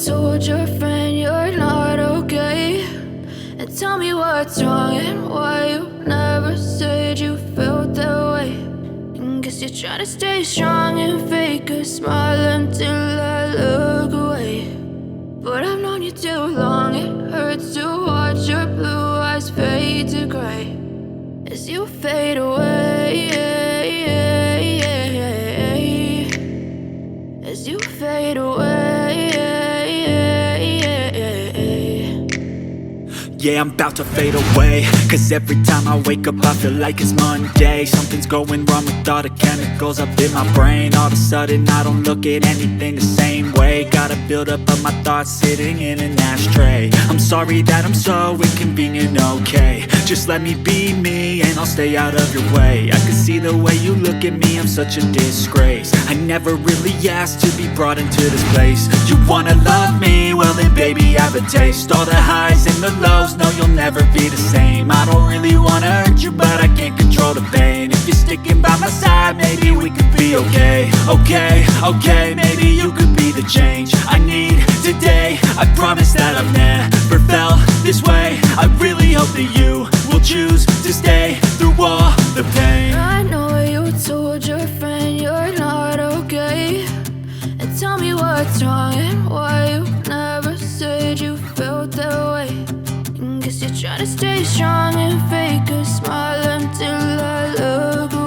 told your friend you're not okay, and tell me what's wrong and why you never said you felt that way. And guess you're trying to stay strong and fake a smile until I look away. But I've known you too long, it hurts to watch your blue eyes fade to gray as you fade away, as you fade away. Yeah, I'm about to fade away, cause every time I wake up I feel like it's Monday. Something's going wrong with all the chemicals up in my brain. All of a sudden I don't look at anything the same way. Gotta build up of my thoughts sitting in an ashtray. I'm sorry that I'm so inconvenient, okay. Just let me be me and I'll stay out of your way. I can see the way you look at me, I'm such a disgrace. I never really asked to be brought into this place. You wanna love me? Well then baby I have a taste. All the highs and the lows, no you'll never be the same. I don't really wanna hurt you but I can't control the pain. If you're sticking by my side maybe we could be okay. Okay, maybe you could be the change I need today. I promise that I've never felt this way. I really hope that you will choose to stay through all the pain. I know you told your friend you're not okay, and tell me what's wrong and why you never said you felt that way. And guess you're trying to stay strong and fake a smile until I look away.